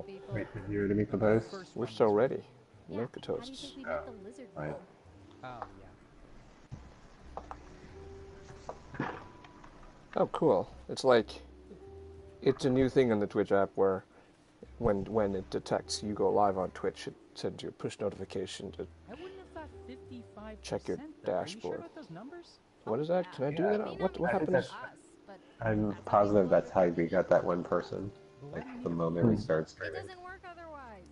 Oh, Wait for you to make the post. we're so ready. Milk toasts. Oh, right. Oh, yeah. Oh, cool. It's like, it's a new thing on the Twitch app where when it detects you go live on Twitch, it sends you a push notification to I wouldn't have thought 55%. check your though. Are you sure dashboard. about those numbers? What is that? Can I do Yeah. that? What I think happens? I'm positive that's how we got that one person. Like the moment we started It streaming. doesn't work otherwise.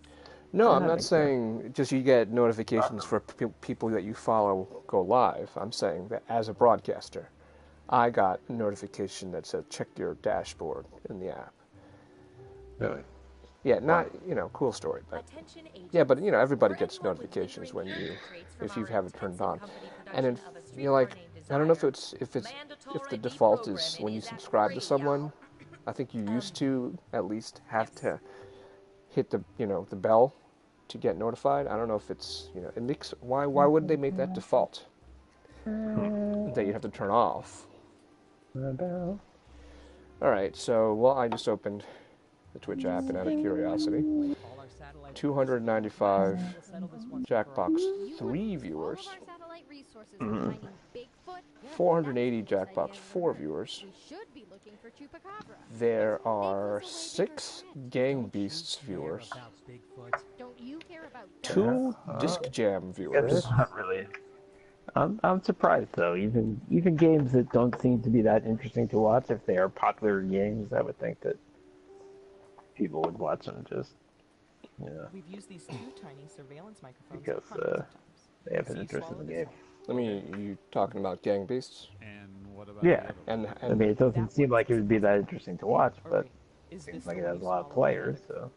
No, Yeah, I'm I not think so. saying just you get notifications for people that you follow go live. I'm saying that as a broadcaster, I got a notification that said check your dashboard in the app. Really? Yeah, not, cool story, but yeah, but everybody gets notifications when if you have it turned on, and if you're like, I don't know if the default is when you subscribe to someone, I think you used to at least have to hit the the bell to get notified. I don't know if it's it makes why would they make that default that you have to turn off? All right, so I just opened the Twitch app, and out of curiosity, 295 Jackbox 3 viewers, 480 Jackbox 4 viewers. There are 6 Gang Beasts viewers, 2 Disc Jam viewers. Not really. I'm surprised though. Even games that don't seem to be that interesting to watch, if they are popular games, I would think that people would watch them just, We've used these two tiny surveillance microphones because hundreds of times. they have an interest in the game. I mean, you talking about Gang Beasts? And what about Yeah. And I mean, it doesn't seem like it would be that interesting to watch, but Is it seems this like the it one has a you lot of swallowed? players, so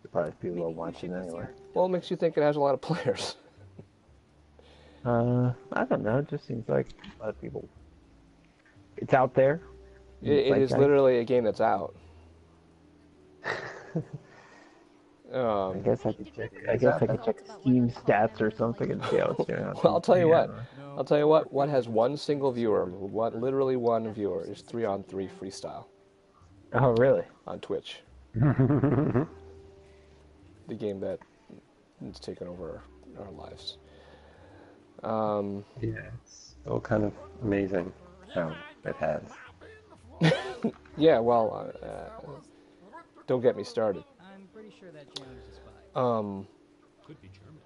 surprised people Maybe will you watch should it go anyway. see well, it makes you think it has a lot of players. I don't know. It just seems like a lot of people. It's out there. It is literally a game that's out. I guess I could check. I guess I could check Steam stats or something and see how it's doing. Well, I'll tell you what. I'll tell you what. What has one single viewer? Literally one viewer is 3-on-3 freestyle Oh, really? on Twitch. The game that has taken over our lives. Yeah, it's still kind of amazing how it has. Yeah, well, don't get me started. I'm pretty sure that Jones is spy. Could be German.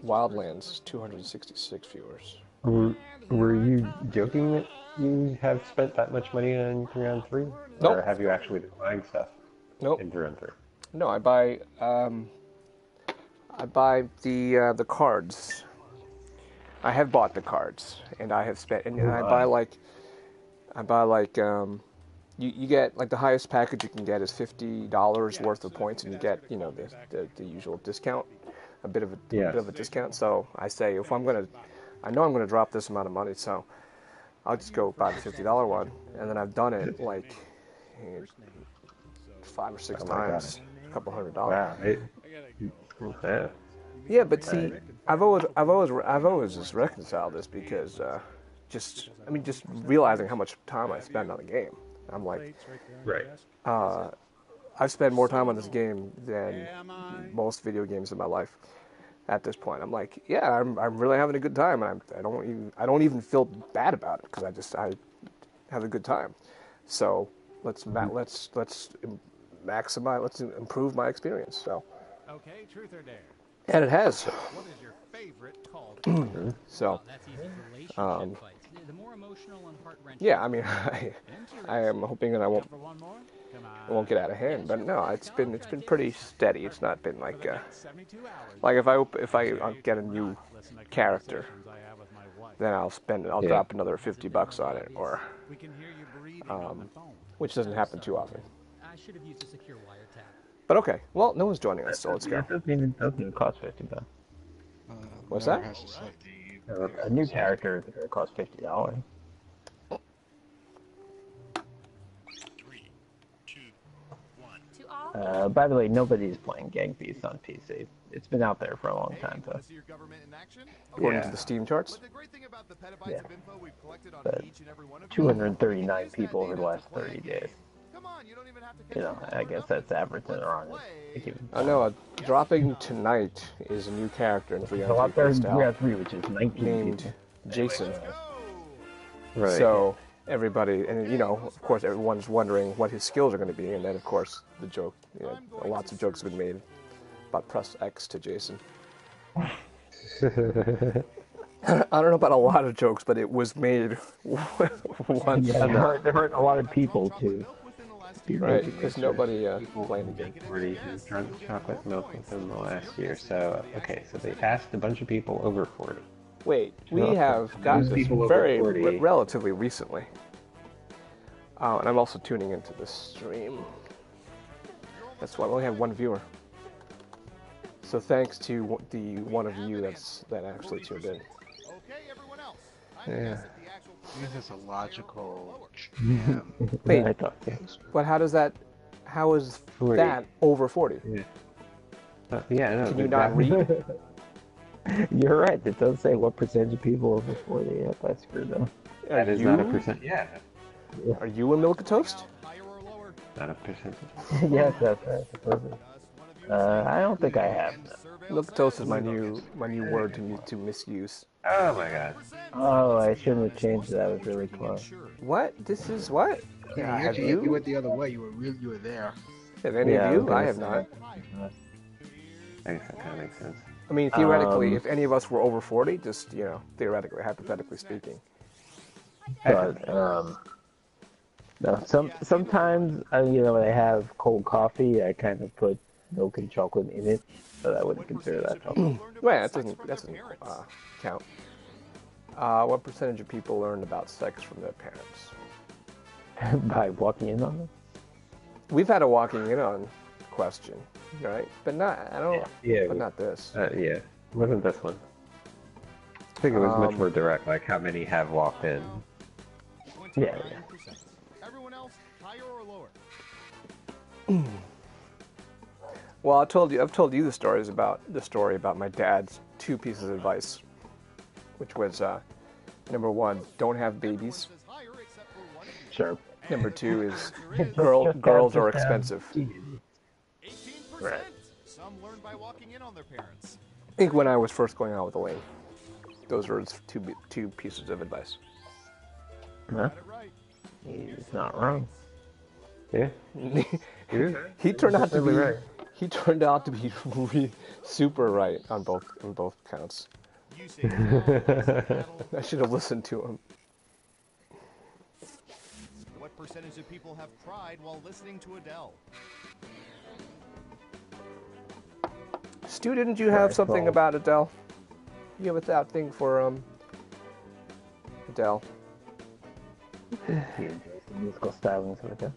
Wildlands, 266 viewers. Were you joking that you have spent that much money on 3-on-3? Nope. Or have you actually been buying stuff Nope. in 3-on-3? No, I buy the cards. I have bought the cards, and I have spent, and I buy you get like the highest package you can get is $50 worth of points, and you get the usual discount, a bit of a discount. So I say I know I'm gonna drop this amount of money, so I'll just go buy the $50 one, and then I've done it like 5 or 6 times, a couple $100. Wow. Yeah. Yeah, but see, I've always just reconciled this because just realizing how much time I spend on the game. I'm like, Right. I've spent more time on this game than most video games in my life at this point. I'm like, yeah, I'm really having a good time, and I don't even feel bad about it because I have a good time. So let's maximize, let's improve my experience. So. Okay, truth or dare? And it has. What is your favorite call? So, That's easy. Relationship fights. The more emotional and heart-wrenching. yeah, I mean, I am hoping that I won't For one more? Come it won't get out of hand, but no, it's been pretty steady. It's not been like 72 hours. like if I get a new character, I have with my wife. then I'll drop another $50 on it, or We can hear you breathing on the phone. which doesn't happen too often. I should have used a secure wiretap. But okay, well, no one's joining us, so let's go. It doesn't even cost $50. What's that? A new character is going to cost $50. 3, 2, 1. By the way, nobody's playing Gang Beasts on PC. It's been out there for a long time, though. See your government in action? According to the Steam charts. But the great thing about the petabytes Yeah. of info we've collected on But each and every one of you, 239 people over the last 30 days. Come Come on, you don't even have to You know, I guess that's averaging around it. I know. Dropping tonight is a new character in So out there in 3 on 3 3 which is 19 named people. Jason. Right. So everybody, and you know, of course, everyone's wondering what his skills are going to be, and then of course the joke, you know, lots of jokes have been made about press X to Jason. I don't know about a lot of jokes, but it was made once. Yeah, there weren't a lot of people to be Right, making because this nobody People playing the game. drank 40 who drank chocolate milk within the last year. So, okay, so they asked a bunch of people over 40. Wait, we have got Those this people over very 40. relatively recently. And I'm also tuning into this stream. That's why we only have one viewer. So thanks to the one of you that actually tuned in. Okay, everyone else. Yeah. This is a logical. Wait, I thought, yeah. but how is 40. that over 40? Yeah. Yeah, no. Can you not read? You're right. It does say what percentage of people over 40. Yeah, that's screwed up. That is not a percent. Yeah. Are you a milk toast? Not a percentage. Yes, that's right. Perfect. I don't think I have. Milk toast is my new word to misuse. Oh my god. Oh, I shouldn't have changed that. I was really close. What? This is what? Yeah, Have you went the other way. You were there. Have any Yeah, of you? I I was have not. I guess that kind of makes sense. I mean, theoretically, if any of us were over 40, just, you know, theoretically, hypothetically speaking. But no, sometimes you know, when I have cold coffee, I kind of put milk and chocolate in it, but I wouldn't consider that chocolate. Well, that doesn't count. What percentage of people learned about sex from their parents? By walking in on them. We've had a walking in on question, right? But not, I don't. Yeah. But not this. Yeah. It wasn't this one. I think it was much more direct, like how many have walked in. Yeah. Everyone else, higher or lower? Well, I've told you the story about my dad's 2 pieces of advice, which was number 1, don't have babies. Sure. Number 2 is girls are expensive. 18%. Right. Some learn by walking in on their parents. I think when I was first going out with Elaine, those were his two pieces of advice. Huh? Got it right. He's not wrong. Yeah. He turned out to be right. He turned out to be super right on both counts. You say battle. I should have listened to him. What percentage of people have cried while listening to Adele? Stu, didn't you have something about Adele? You have that thing for Adele. He enjoys the musical stylings of it.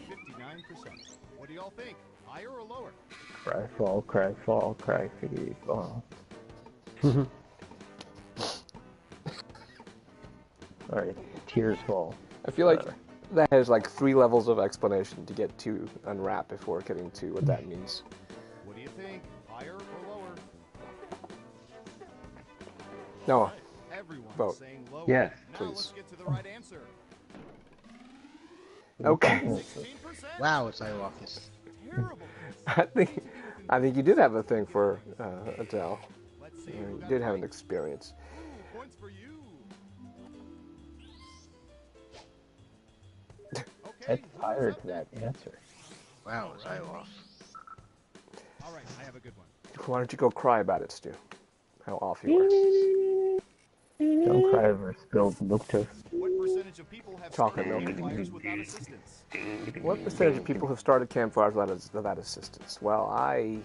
59%. What do y'all think? Higher or lower? Cry fall, cry figgy fall. Alright, tears fall. I feel like that has like 3 levels of explanation to get to unwrap before getting to what that means. What do you think? Higher or lower? No, Everyone's Vote. saying lower. Yes, Now please. let's get to the right answer. okay. 16%? Wow, it's off this. Terrible. I think you did have a thing for Adele. Let's see. You did have an experience. Ooh, points for you. Set fire to that answer. Wow, it's off. All right, I have a good one. Why don't you go cry about it, Stu? How off you are. Don't cry over spilled milk toast. What percentage of people have Chocolate started milk. campfires without assistance? What percentage of people have started campfires without assistance? Well, I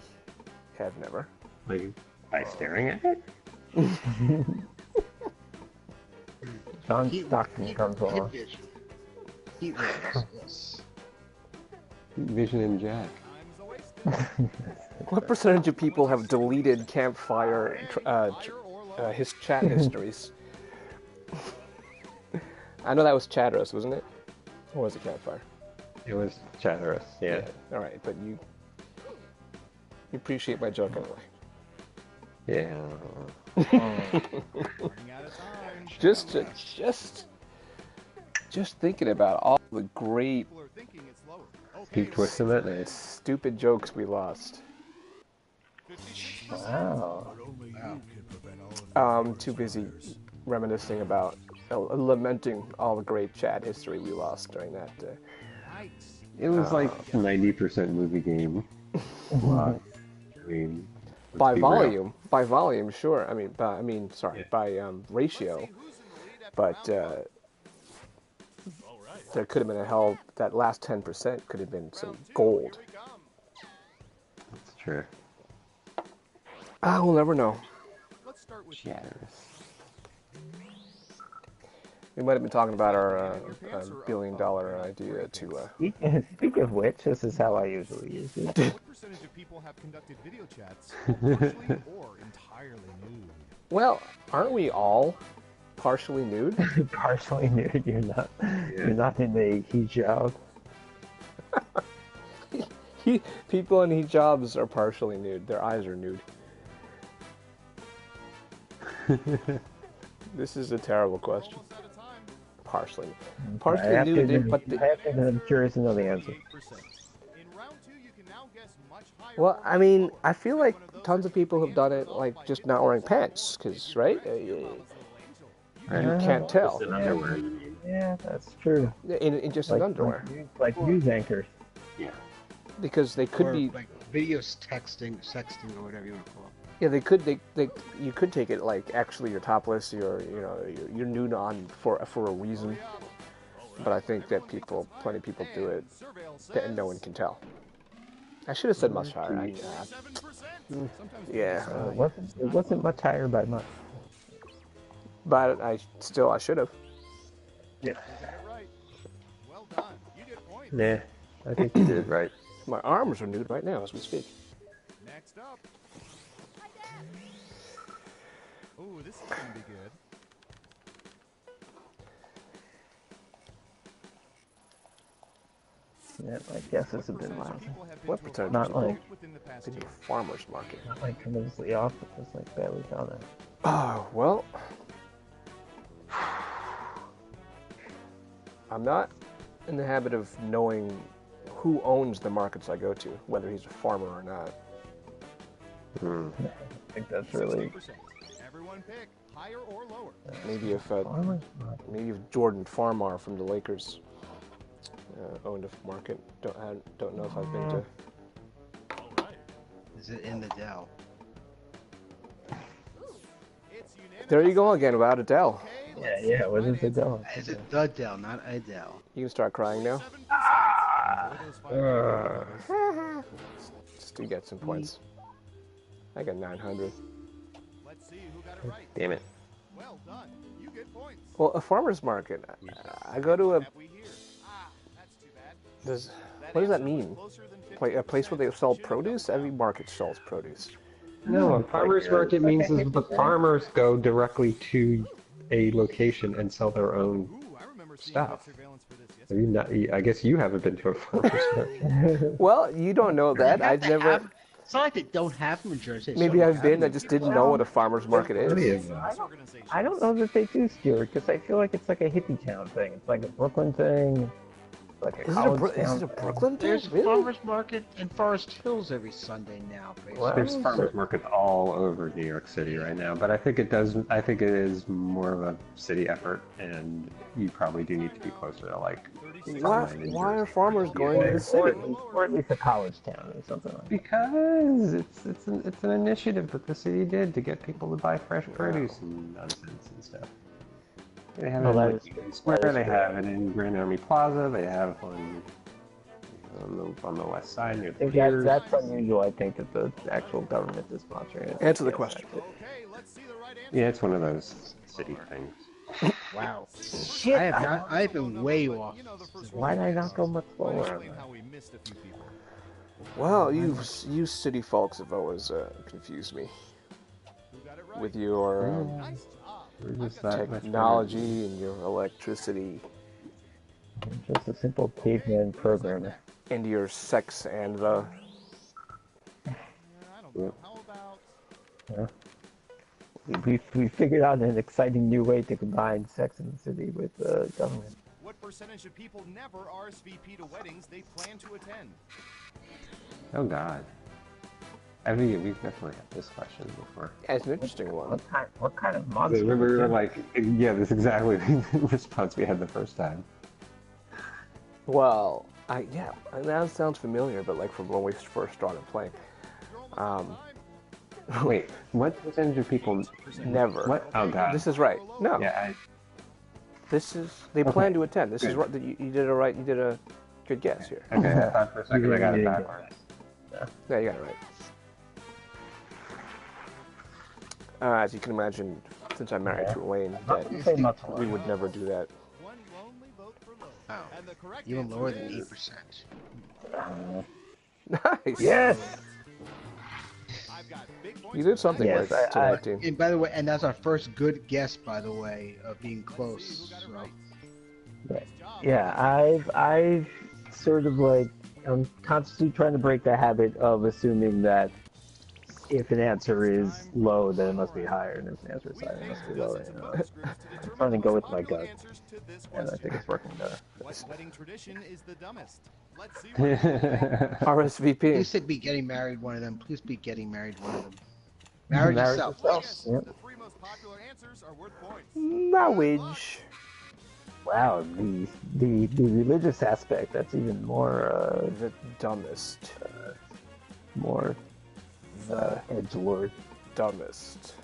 have never. like by staring at it. John Heat- Stockton heat- comes heat along. vision. Heat vision, yes. Vision and Jack. Time's a waste. What percentage of people have deleted campfire his chat histories? I know that was Chatterus, wasn't it? Or was it campfire? It was Chatterus. Yeah. All right, but you appreciate my joke anyway. Yeah. Running out of time. Just Just thinking about all the great, People are thinking it's lower. Keep twisting that knife. stupid jokes we lost. 56%. Wow. Too busy reminiscing about, lamenting all the great chat history we lost during that. It was like 90% movie game. Wow. I mean, let's be real. By volume, sure. I mean, by ratio. But there could have been that last 10% could have been some gold. That's true. We'll never know. Let's start with Shatters. We might have been talking about our billion-dollar idea to. Speaking of which, this is how I usually use it. what percentage of people have conducted video chats partially or entirely nude? Well, aren't we all partially nude? Partially nude. You're not. You're not in a hijab. People in hijabs are partially nude. Their eyes are nude. This is a terrible question. Almost out of time. Partially I have to nude, admit, but I'm curious to know the answer. 8%. In round 2, you can now guess much higher. well, I mean, I feel like tons of people have done it, like just not wearing pants, because right, you can't tell Yeah, that's true. in just an underwear, Like news anchors. Yeah. because they could Or be. like videos, sexting, or whatever you want to call it. Yeah, you could take it like actually you're topless, you're nude on for a reason. But I think that plenty of people do it, and no one can tell. I should have said much higher. Yeah, It wasn't much higher by much. but I should have. Yeah. Right. Well done. You get points. Nah, I think you did right. My arms are nude right now as we speak. Next up. Ooh, this is going to be good. Yeah, my guesses have been lousy. What percentage? Not like Within the past In the year. farmer's market. not like tremendously off, but just like barely done it. Oh, well, I'm not in the habit of knowing who owns the markets I go to, whether he's a farmer or not. I think that's really 60%. Everyone pick higher or lower. Maybe if farmers market. maybe if Jordan Farmar from the Lakers owned a market. Don't know if I've been to. Is it in the Dell? It's unanimous. There you go again, without Adele. Okay, Yeah, what is it going? Is it the Dell, not a Dell? You can start crying now. 7%. Just to get some points. I got 900. Let's see who got it right. Damn it. Well done. You get points. Well, a farmer's market. I go to a. That we hear. That's too bad. What does that answer was mean? closer than A place where they 50%. sell Should've produce? helped Every out. market sells produce. No, a farmer's market means is the farmers go directly to a location and sell their own. Ooh, I remember seeing Stuff. surveillance for this. Yes. Have you not, I guess you haven't been to a farmer's market. Well, you don't know that. I've never. It's not like they don't have them in Jersey. Maybe I've been. I just didn't know what a farmer's market Plenty is. of them. I don't know that they do, Stuart, because I feel like it's like a hippie town thing. It's like a Brooklyn thing. Like a Is it college is town it a thing. Brooklyn thing? There's a Really? farmer's market in Forest Hills every Sunday now, basically. Well, There's farmers markets all over New York City right now, but I think it is more of a city effort, and you probably do need to be closer to like. Why are farmers going to the city? Or at least a college town or something like that. Because it's an initiative that the city did to get people to buy fresh produce and nonsense and stuff. They have it Well, in that is Union Square. They have it in Grand Army Plaza. They have on the west side near I the think piers. that's unusual. I think that the actual government is sponsoring it. Answer the question. Okay, let's see the right answer. Yeah, it's one of those city things. Wow. Shit! I've been way off. You know, the first Why did I not go much one lower? on explain that? how we missed a few people. Well, you city folks have always confused me Who got it right? with your Nice job. We're just that much technology and your electricity Just a simple caveman programmer. and your sex and the. Yeah, I don't know. How about We figured out an exciting new way to combine Sex and the City with government. what percentage of people never RSVP to weddings they plan to attend? Oh God. I mean, we've definitely had this question before. Yeah, it's an interesting one. What kind of monster? Remember, we were would like, yeah, this is exactly the response we had the first time. Well, yeah, that sounds familiar, but like from when we first started playing. Wait, what percentage of people Never. What? Oh God. This is right. No. Yeah. They Okay. plan to attend. This is Good. right. You did it right. You did a good guess here. Okay, I thought for a second I got it Yeah. backwards. Yeah, you got it right. As you can imagine, since I'm married to Elaine, that say much we would never do that. One lonely vote for low. Oh, And the correct even answer lower than is 8%. Nice. Yes. I've got big points You did for something Yes, right to I- that team. And by the way, and that's our first good guess, by the way, of being close. Who got it So. right? Right. Nice job. Yeah, I've sort of like, I'm constantly trying to break the habit of assuming that if an answer is low, then it must be higher, and if an answer is We higher, it paid must be lower. dozens You of know? focus groups to I'm determine trying to the go most with my popular gut, answers to this and I think question. it's working better. What wedding tradition is the dumbest? Let's see what you think. RSVP. Please say be getting married one of them. Please be getting married one of them. Marriage yourself. Yes, Yep. the three most popular answers are worth points. Marriage. Wow, the religious aspect, that's even more The dumbest. more The edgelord. dumbest.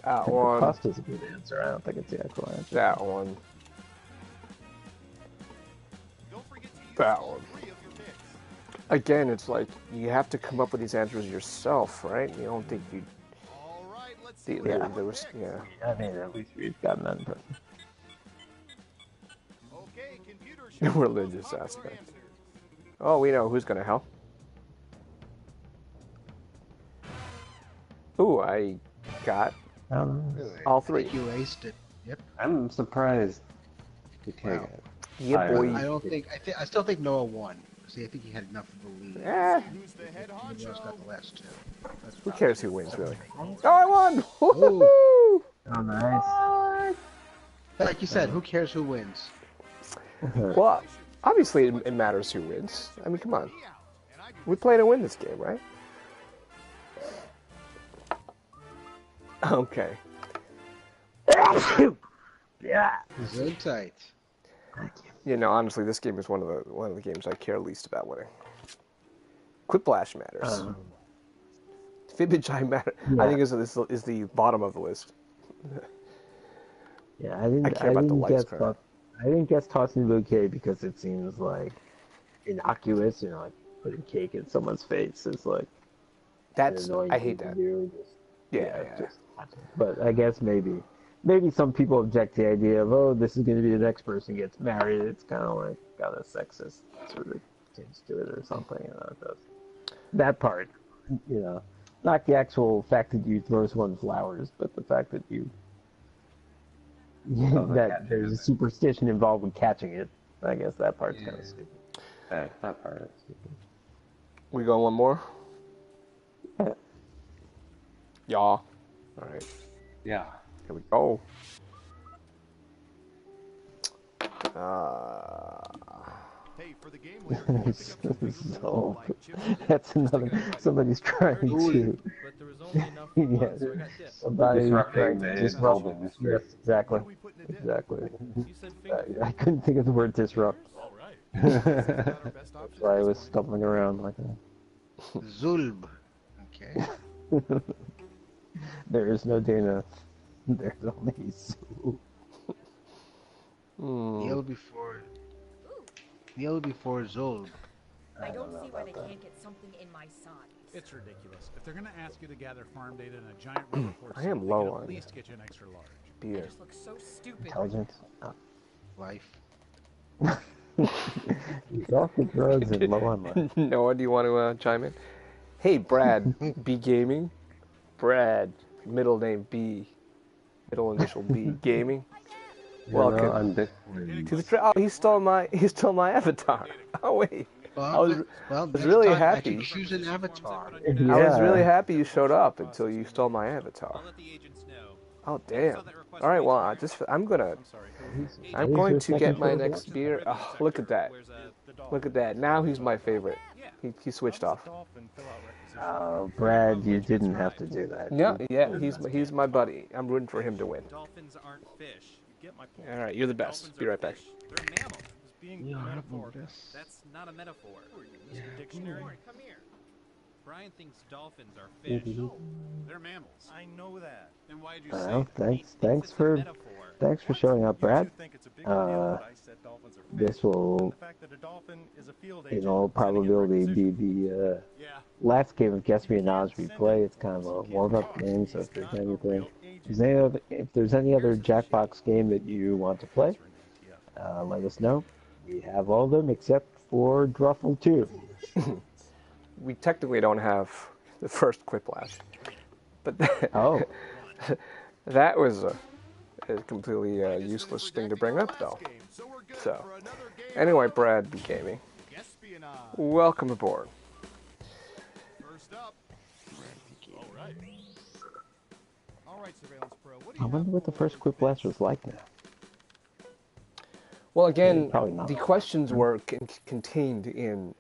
That one. Costa's a good answer. I don't think it's the actual answer. That one. Don't forget to use That all one. three of your picks. Again, it's like you have to come up with these answers yourself, right? You don't think you. All right, let's see what Yeah. you There was, picked. yeah. I mean, at least we've gotten that impression. Okay, computer, show us the most Religious popular aspect. answers. Oh, we know who's gonna help. Ooh, I got I don't know. all I three. think you aced it. Yep. I'm surprised you take Wow. it. Yeah, I- boy. I don't think. I still think Noah won. See, I think he had enough of a lead. Eh, Who's the head Everyone else got honcho? the last two. That's who probably- cares who wins, really? Oh, I won! Woohoo! Oh, nice. Like you said, who cares who wins? Well, obviously it matters who wins. I mean, come on. Me out, and I We play to win this game, right? Okay. Yeah. So tight. You know, honestly, this game is one of the games I care least about winning. Quiplash matters. Fibbage I matter. I think is the bottom of the list. Yeah, I didn't. I care about the didn't lights, guess. Connor. I didn't guess tossing the bouquet because it seems like innocuous. You know, like putting cake in someone's face is like That's an annoying I hate thing that. to do. Just- Yeah, it's yeah. just- but I guess maybe some people object to the idea of, oh, this is going to be the next person gets married. It's kind of like got a sexist sort of tinge to it or something. You know, it does. That part, you know, not the actual fact that you throw someone flowers, but the fact that you the that catching there's a of it. superstition involved with catching it. I guess that part's kind of stupid. That part is stupid. We going one more? Yeah. Yeah. All right. Yeah. Here we go. Hey, for the game later, you can pick up some food So, like chips and dip. that's another. Somebody's trying to. But there was only enough for Yeah, one, so I got dipped. somebody Disrupting trying the to disrupt. golden mystery. Yes, exactly. What do we put in a dip? Exactly. You said finger. I couldn't think of the word disrupt. All right. That's about our best option So I at was this point. stumbling around like that. Zulb. Okay. There is no Dana. There's only Sue. Kneel before. Kneel before Zulb. I don't see why they can't get something in my size. It's ridiculous. If they're going to ask you to gather farm data in a giant web report, I am they low can on at least get you an extra large. I Beer. just look so stupid. Intelligence. Oh. Life. He's off the drugs and low on life. Noah, do you want to chime in? Hey, Brad, B Gaming. Brad, middle name B, middle initial B, Gaming. Welcome. On Bitcoin. To the oh, he stole my avatar. Oh wait, I was next really time I happy. can choose an avatar. I was really happy you showed up until you stole my avatar. I'll let the agents know. Oh damn! All right, well, I'm I'm sorry. going to get my second next beer. Oh, look at that! Look at that! Now he's my favorite. He switched off. Oh, Brad, you didn't have to do that. No, yeah, he's my buddy. I'm rooting for him to win. Dolphins aren't fish. You get my point. All right, you're the best. Dolphins Be are right back. fish. They're mammals. Is being You a don't have metaphor. notice. That's not a metaphor. Mr. Dictionary. Come here. Brian thinks dolphins are fish. No, they're mammals. I know that. Then why did you say Well, that? thanks for showing up, Brad. You think it's a big deal that I said dolphins are fish? This will, The fact that a dolphin is a field in agent all sending in probability, be requisition. the Yeah. last game of Guess Me or Knowledge we play. It's kind of a warm-up game, so if there's any other Jackbox game that you want to play, let us know. We have all of them except for Druffle 2. We technically don't have the first Quiplash, but Oh, that was a completely useless thing to bring up, though. So, anyway, Brad B. Gaming, welcome aboard. First up. All right, Surveillance Pro. What do I you wonder have what the for first Quiplash was like now. Well, again, Probably not. the questions were contained in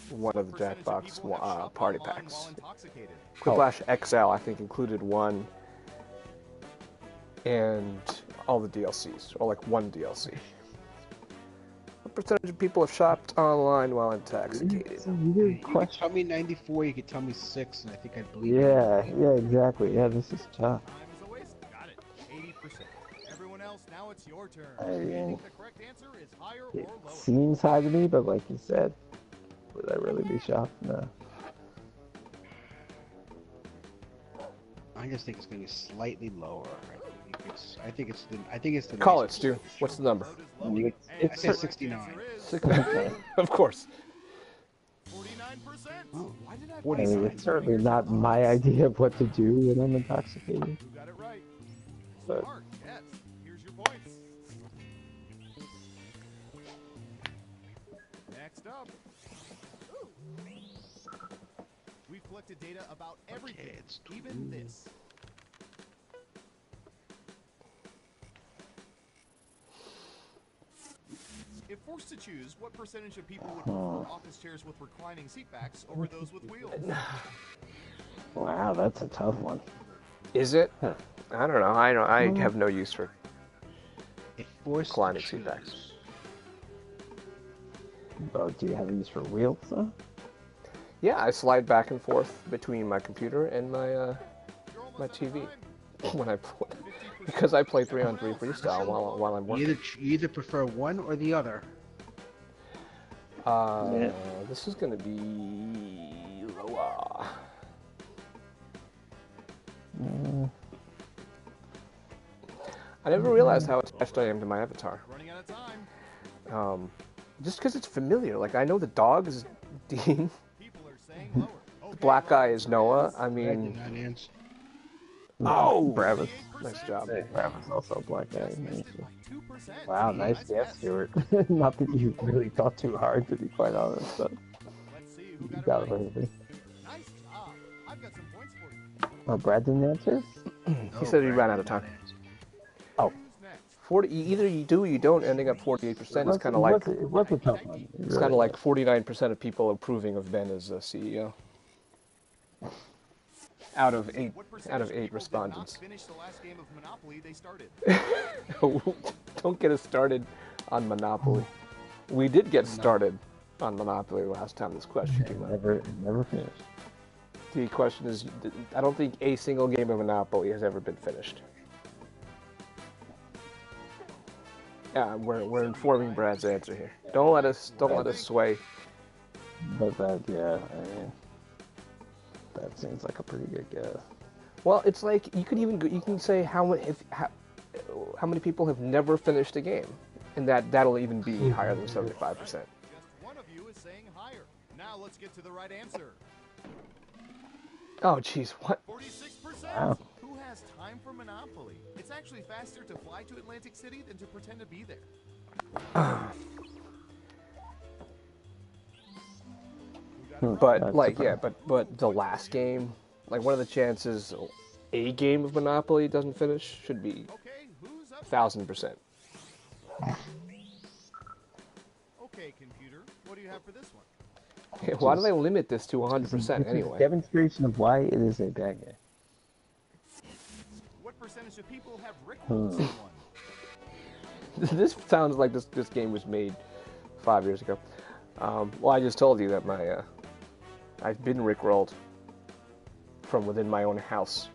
one of the Jackbox party packs. Quiplash XL, I think, included one, and all the DLCs, or like one DLC. What percentage of people have shopped online while intoxicated? It's a weird You could question. tell me 94, you could tell me 6, and I think I'd believe you. Yeah, exactly. Yeah, this is tough. Time is a waste. Got it. 80%. Everyone else, now it's your turn. I Do you mean, think the correct answer is higher It or lower? seems high to me, but like you said, would I really be shocked? No. I just think it's going to be slightly lower. I think it's the. Call it, nice- Stu. What's the number? I It's say 69. Of course. 49%. Oh, Why did I I put mean, it's certainly not my idea of what to do when I'm intoxicated. You got it right. But Smart. Yes. Here's your points. Next up. We've collected data about everything, Okay, it's even this. If forced to choose, what percentage of people would prefer office chairs with reclining seatbacks over those with wheels? wow, that's a tough one. Is it? I don't know. I have no use for If forced to reclining choose, seatbacks. Oh, do you have these for wheels, though? Yeah, I slide back and forth between my computer and my TV when I because I play 3-on-3 freestyle while I'm You working. you either prefer one or the other. Yeah. This is gonna be lower. I never realized how attached I am to my avatar. Running out of time. Just because it's familiar. Like, I know the dog is Dean, People are saying lower. the black guy is Noah. I I did mean, not answer. oh, Bravis. nice job. Bravis also a black guy. Nice. 2%. Wow, nice guess, Stuart. Not that you really thought too hard, to be quite honest, but Let's see you who got got it it right. right. Nice job. I've got some points for you. Oh, Brad didn't answer? He said he ran out of time. Oh, Who's next? 40. Either you do or you don't. Ending up 48%. It's kind of like it was a tough one. it's kind of like 49% of people approving of Ben as a CEO. Out of eight What percentage of people did respondents. not finish the last game of Monopoly they started? Don't get us started on Monopoly. We did get started on Monopoly last time this question came up. Never finished. The question is, I don't think a single game of Monopoly has ever been finished. Yeah, we're informing Brad's answer here. Don't let us sway. But that, yeah, I mean, that seems like a pretty good guess. Well, it's like you can say how many people have never finished a game, and that'll even be higher than 75%. Just one of you is saying higher. Now let's get to the right answer. Oh, jeez, what? 46%. Wow. Who has time for Monopoly? It's actually faster to fly to Atlantic City than to pretend to be there. But That's like, surprising. yeah, but the last game, like, what are the chances a game of Monopoly doesn't finish should be Okay, who's up? 1000%. Okay, computer, what do you have for this one? Why do they limit this to 100% It's a anyway? demonstration of why it is a bad game. What percentage of people have Rickrolls in one? This sounds like this game was made 5 years ago. Well, I just told you that I've been rickrolled from within my own house.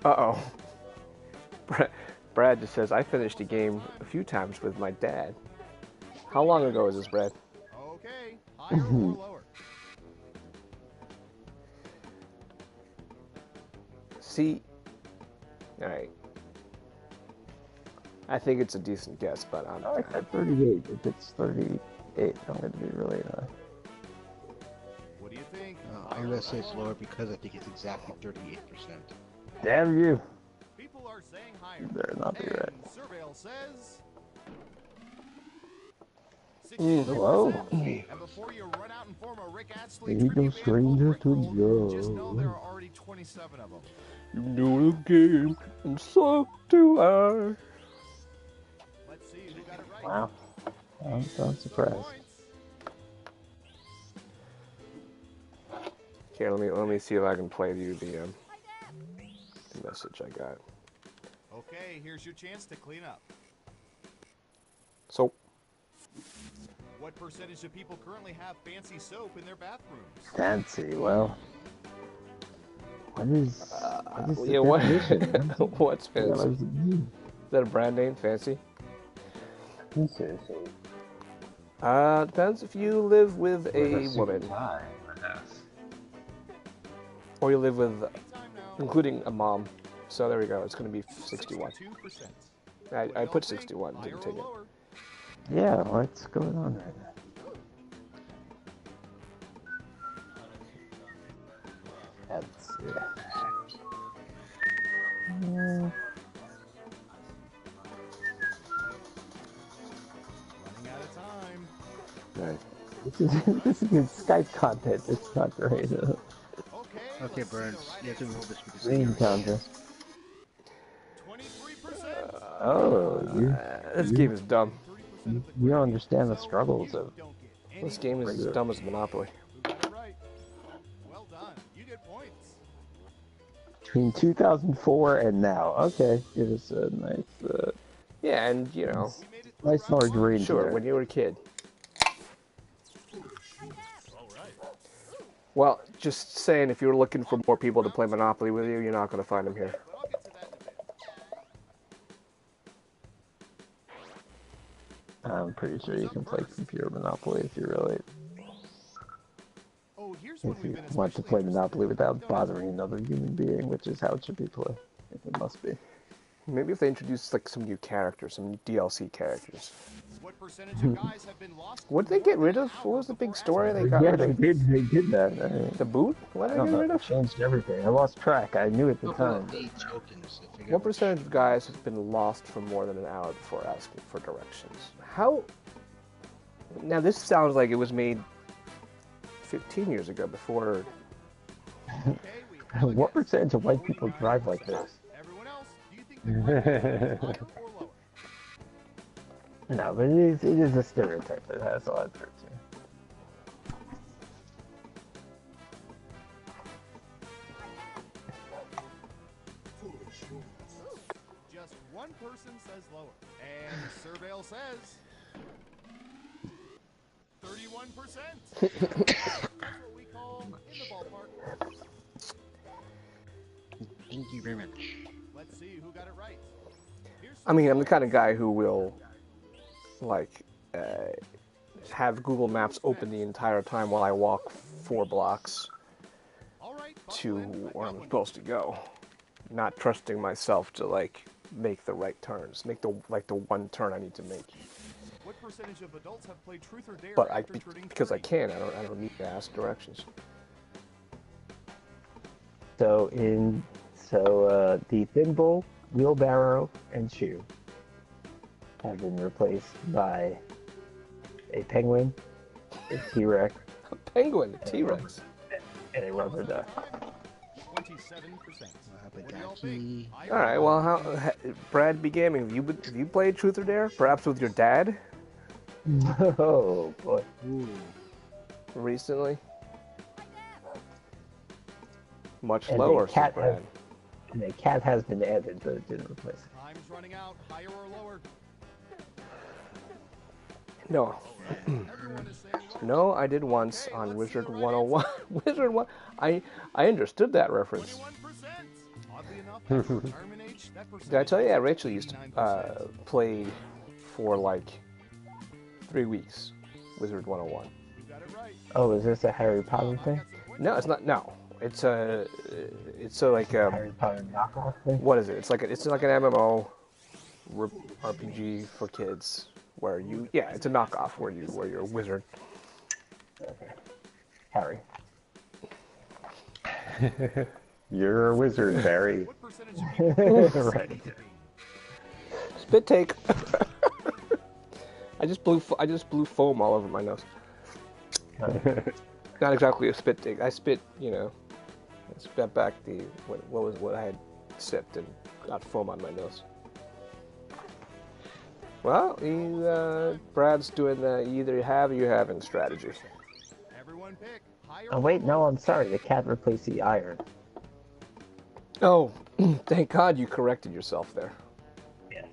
Uh-oh. Brad just says, I finished a game a few times with my dad. How long ago is this, Brad? Okay, higher or lower? See? Alright. I think it's a decent guess, but I'm... I like that 38. If it's 38, I'm going to be really What do you think? I'm gonna say it's lower because I think it's exactly 38%. Damn you! People are saying higher. You better not be right. And Surveil says... Whoa. 60%. And before you run out and form a Rick Astley Ain't no tribute band stranger called to Rickroll, just Joe. know there are already 27 of them. You know the game, and so do I. Let's see who got it right. Wow. I'm surprised. Points. Okay, let me see if I can play you the message I got. Okay, here's your chance to clean up. So, What percentage of people currently have fancy soap in their bathrooms? Fancy, well. What is the yeah, what? definition? What's Yeah, what fancy? does it mean? Is that a brand name? Fancy? Fancy. Depends if you live with a woman, or you live with, including a mom. So there we go. It's going to be 61. 62%. I put 61. Didn't take it. Yeah, what's going on right now? Let's see. Running out of time. Right. This is good Skype content. It's not great. Okay, Burns, you have to move this with the Green contest. 23%. Oh, This game is dumb. you don't understand the struggles of. This game is as dumb as Monopoly. Who got it right? Well done. You get points. Between 2004 and now. Okay, give us a nice, Yeah, and you know, You made it through nice round large one. range sure, there. when you were a kid. All right. Well, just saying, if you're looking for more people to play Monopoly with you, you're not going to find them here. But I'll get to that in a bit. I'm pretty sure you can play computer Monopoly if you really, Oh, here's one if we've you been want to especially play interested Monopoly in. without Don't bothering another human being, which is how it should be played. It must be. Maybe if they introduce like some new characters, some DLC characters. What percentage of guys have been lost? What did they get rid of? What was the big story they got Yeah, rid they of? did that. I mean, The boot? What I did they don't get know. rid They of? changed everything. I lost track. I knew at the time. The tokens. I figured What percentage of guys have been lost for more than an hour before asking for directions? How? Now this sounds like it was made 15 years ago before. Okay, we have a What guess. percentage of white people drive like this? Everyone else, do you think the correct answer is higher or lower? No, but it is a stereotype that has a lot of truth to it. Just one person says lower. And Surveil says 31%. That's what we call in the ballpark. Thank you very much. Let's see who got it right. Here's I mean, I'm the kind of guy who will, like, have Google Maps open the entire time while I walk 4 blocks all right, to buckle in. where I I'm got one. supposed to go, not trusting myself to like make the right turns, make the one turn I need to make. What percentage of adults have played Truth or Dare But after turning because I 30? can, I don't need to ask directions. So the thimble, wheelbarrow, and shoe have been replaced by a penguin, a T-Rex, A penguin, a T-Rex. and a rubber duck. 27%. All right. Well, Brad B. Gaming, have you played Truth or Dare? Perhaps with your dad Oh boy. Ooh. recently. Much And lower, the cat says Brad. And the cat has been added, but it didn't replace it. Time's running out. Higher or lower? No. Everyone is saying lower. No, I did once Okay, on let's Wizard see the right 101. Wizard 1. I understood that reference. 21%. Oddly enough, after retirement age, that Did I tell you? Yeah, percentage Rachel used to 89%. play for like 3 weeks. Wizard 101. You got it right. Oh, is this a Harry Potter I thing? got some points. No, it's not. No, it's a like a Harry Potter knockoff thing? what is it? It's like an MMO RPG for kids where it's a knockoff where you're a wizard. Harry. You're a wizard, Barry. What percentage of people Right. Spit take. I just blew foam all over my nose. Not exactly a spit take. I spit, I spit back what I had sipped and got foam on my nose. Well, Brad's doing the either you have or you haven't strategy. Everyone pick higher Oh wait, no, I'm sorry. The cat replaced the iron. Oh, thank God you corrected yourself there. Yeah.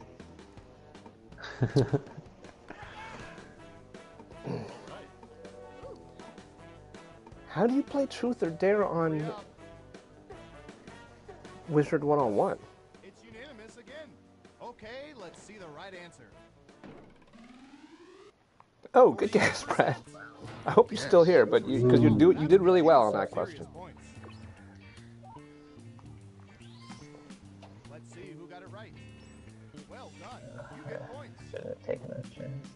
How do you play Truth or Dare on Wizard 101? It's unanimous again. Okay, let's see the right answer. Oh, good guess, Brad. I hope you're still here, but because you did really well on that question. Points. Let's see who got it right. Well done. You get points. Should have taken that chance.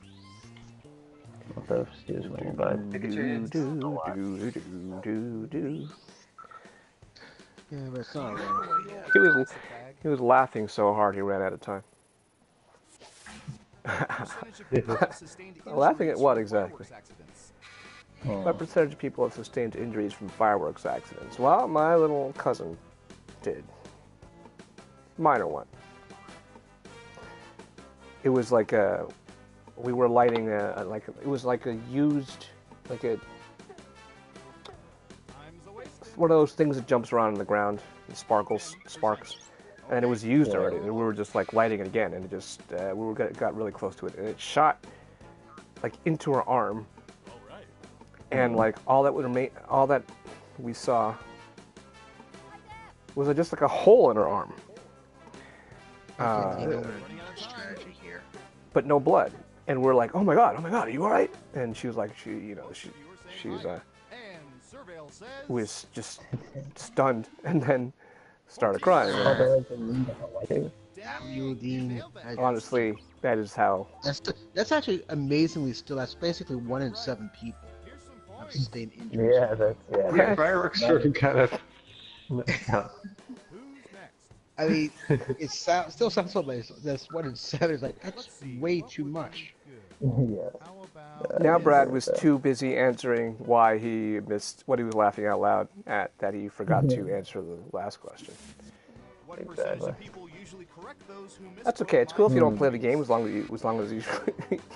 What those stews when you buy? Yeah, but it's not a runaway yet. He was laughing so hard he ran out of time. Percentage of people have sustained Laughing at injuries what from exactly? fireworks accidents. What percentage of people have sustained injuries from fireworks accidents? Well, my little cousin did. Minor one. It was like we were lighting it was like a used, like a, Time's a wasted. one of those things that jumps around in the ground and sparks, and it was used already. And we were just like lighting it again, and it just got really close to it, and it shot like into her arm, and like all that we saw was just like a hole in her arm, Strategy here. but no blood. And we're like, oh my god, are you all right? And she was like, she's And Surveil says was just stunned, and then started crying. Damn you, Dean. Honestly, that is how. That's actually amazingly still. That's basically 1 in 7 people here's some have points. sustained injuries. Yeah, that's Yeah, fireworks sure kind of. Who's next? I mean, it still sounds so bad. That's 1 in 7. It's like that's way too much. yeah. How about Now Brad was too busy answering why he missed what he was laughing out loud at that he forgot to answer the last question. what percentage of people usually correct those who miss? That's okay. It's cool if you don't play the game as long as you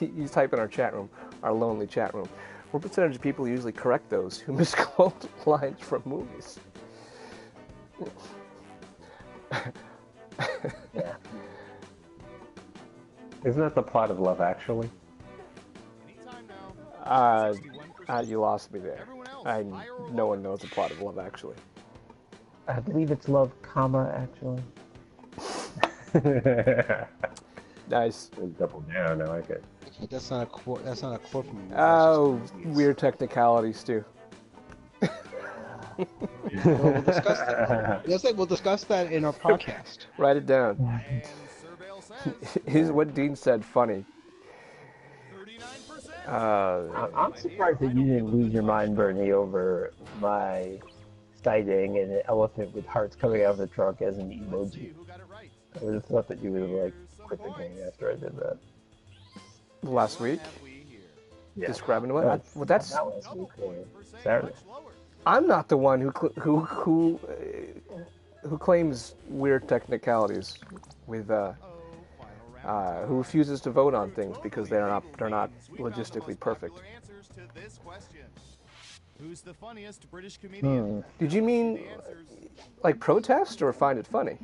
you type in our chat room, our lonely chat room. What percentage of people usually correct those who misquote lines from movies? Yeah. Isn't that the plot of Love Actually? Anytime now. 61%. You lost me there. Everyone else, I higher or no lower? one knows the plot of Love Actually. I believe it's love, comma, actually. Nice. Double down, I like it. That's not a quote. That's not a quote from. Oh, weird technicalities too. We'll discuss that. Yes, we'll discuss that in our podcast. Write it down. And Surveil says Here's what Dean said. Funny. 39%. I'm surprised that you didn't lose your mind, Bernie, over my citing an elephant with hearts coming out of the trunk as an emoji. Who got it right? I would have thought that you would have like quit the game after I did that. Last week, Have we here? Yeah. describing what? Well, that's Not last week, Double point for saying Saturday. much lower. I'm not the one who claims weird technicalities with who refuses to vote on things because they're not logistically perfect. Who's the funniest British comedian? Did you mean like protest or find it funny?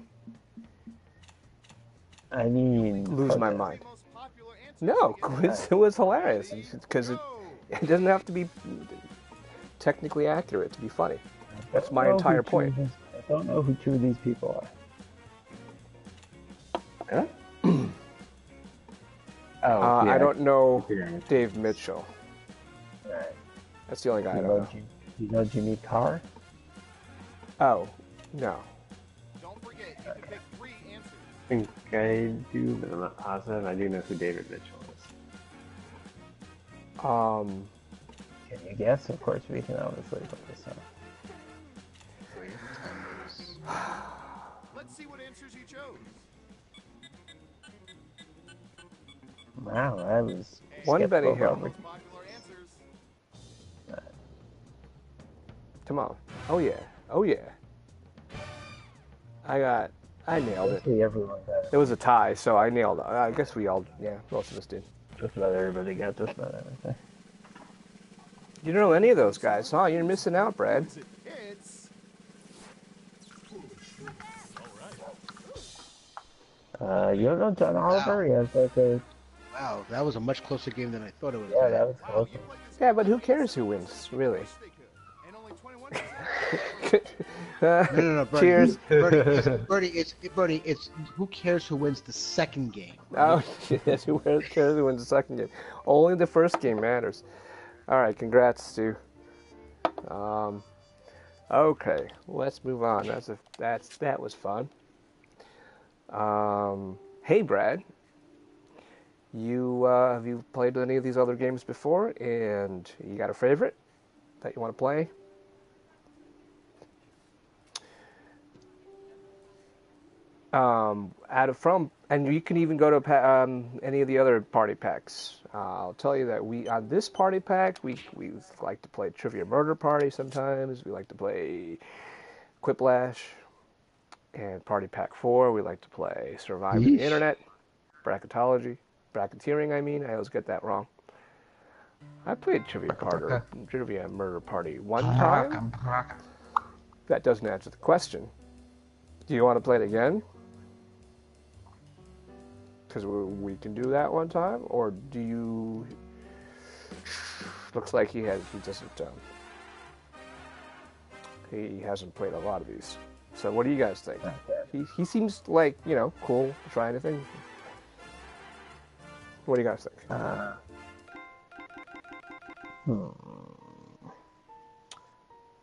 I mean, Lose my mind. No, it was hilarious because it doesn't have to be technically accurate to be funny. That's my entire point. I don't know who two of these people are. Oh, yeah. I don't know Dave Mitchell. Right. That's the only guy I don't know. You know Jimmy Carr? Oh, no. Don't forget, you can pick 3 answers. I think I do, but I'm not positive. I do know who David Mitchell is. Can you guess? Of course, we can obviously put this up. Let's see what answers you chose. Wow, that was One Benny skeptical Hill. about it. Popular answers. Come on. Oh yeah. Oh yeah. I nailed it. Basically everyone got It was a tie, so I nailed it. I guess we all, yeah, most of us did. just about everybody got just about everything. You don't know any of those guys, huh? You're missing out, Brad. It's You don't know John Oliver? He has like a Wow, that was a much closer game than I thought it would. yeah, that was close. Yeah, but who cares who wins, really? and only 21%. No, Bernie. Cheers. Bernie, it's who cares who wins the second game? Oh, yes, who cares who wins the second game? Only the first game matters. All right, congrats, Stu. Okay, let's move on. That was fun. Hey, Brad. Have you played any of these other games before? And you got a favorite that you want to play? And you can even go to any of the other party packs. I'll tell you that on this party pack we like to play Trivia Murder Party sometimes. We like to play Quiplash, and Party Pack 4 we like to play Survive the Internet, Bracketeering. I always get that wrong. I played Trivia Murder Party one time. That doesn't answer the question. Do you want to play it again? Because we can do that one time, or do you? Looks like he doesn't. He hasn't played a lot of these. So what do you guys think? He seems like cool to try anything. What do you guys think?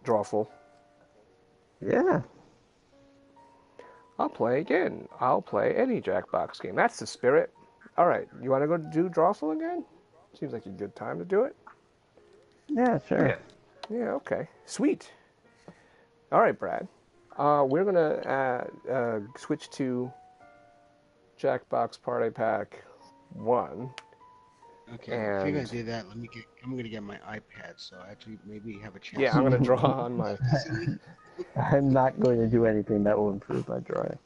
Drawful. Yeah. I'll play again. I'll play any Jackbox game. That's the spirit. All right, you want to go do Drawful again? Seems like a good time to do it. Yeah, sure. Yeah, okay. Sweet. All right, Brad. We're going to switch to Jackbox Party Pack 1. Okay, if you're gonna do that, I'm gonna get my iPad, so I actually maybe have a chance. Yeah, I'm gonna draw on my. I'm not going to do anything that will improve my drawing.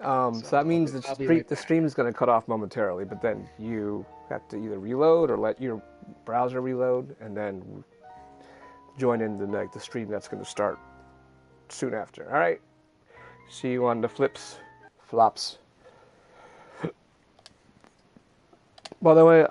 So that means the stream is going to cut off momentarily, but then you have to either reload or let your browser reload, and then join in the stream that's going to start soon after. All right. See you on the flops. By the way.